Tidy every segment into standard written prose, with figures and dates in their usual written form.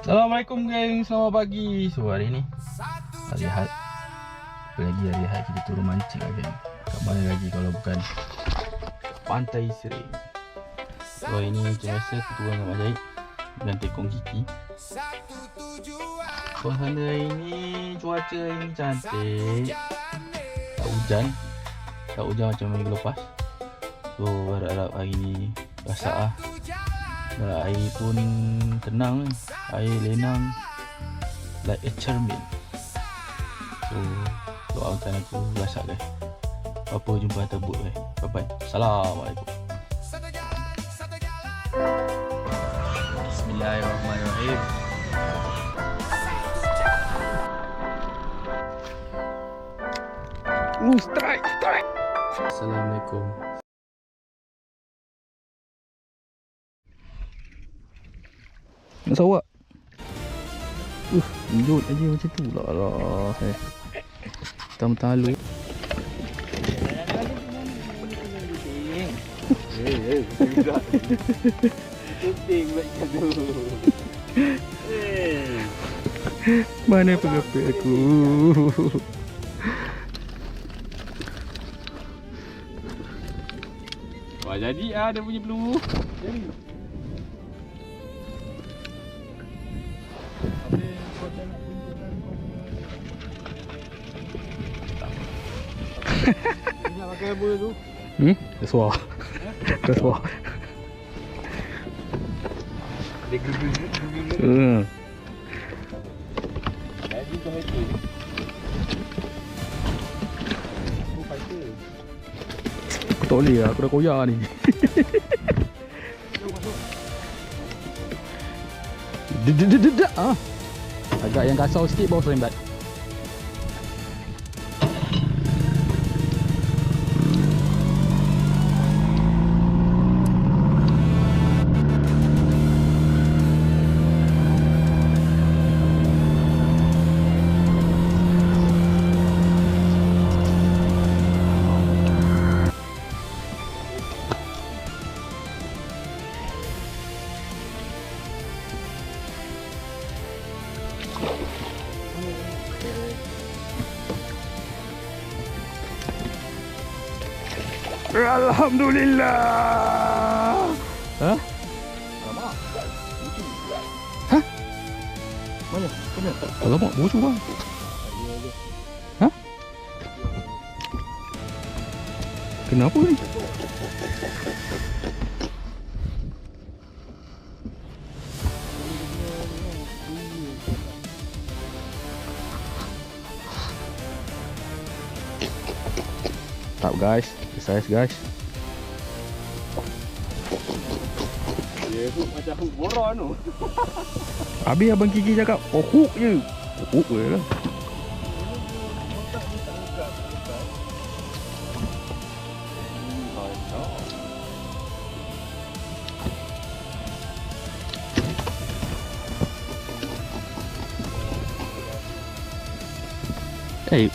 Assalamualaikum geng, selamat pagi. So hari ni hari Ahad. Apa lagi hari Ahad kita turun mancing lah geng. Kat mana lagi kalau bukan Pantai Sering. So hari ni macam biasa aku turun dengan Mak Jahit dengan tekong Kiki. Suasana hari ni, cuaca hari ni cantik. Tak hujan. Tak hujan macam minggu lepas. So harap-harap hari ni basah lah. Dah air pun tenang ni. Air lenang like a cermin. So doakan aku basah guys. Apa jumpa atas boat guys. Bye bye. Assalamualaikum. Bismillahirrahmanirrahim. Strike. Assalamualaikum. Nak sawak. Lanjut aja macam tu lah. Mentang-mentang halu. Mana pengapi aku. Wah jadi dia punya peluru. Jadi. Nak pakai apa tu? Rasuah. Rasuah. Dia geru-geru. Jadi kau happy. Aku fighter. Aku tak boleh lah, aku dah koyak ni. Agak yang kasar sikit bawa serembat. Alhamdulillah. Hah? Alamak. Hah? Mana? Mana? Alamak, bosok bang. Hah? Kenapa ni? Tap guys, size guys. Dia tu macam hook boron tu. Habis abang Kiki cakap, oh hook je. Hook je lah.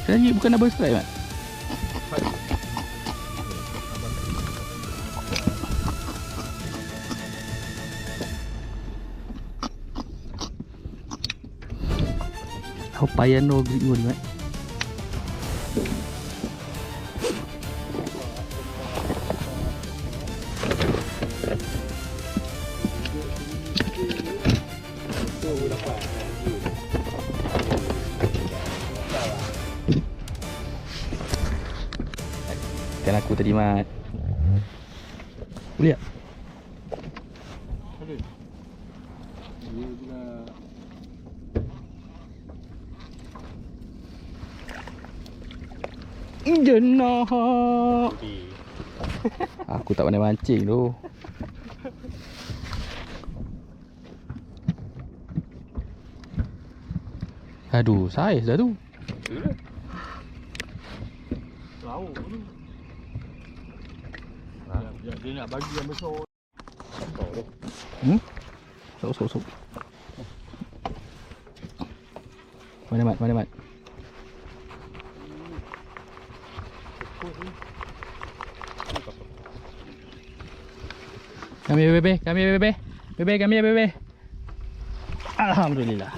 Tadi bukan double strike kan? How payah no grip mo ni, Kan aku tadi mat. Boleh tak? Ada. Dia pula Jenah. Aku tak pandai mancing tu. Aduh, saiz dah tu. lauk tu. Dia nak bagi yang besar. Sok. Mana mat? Kami bebe. Alhamdulillah.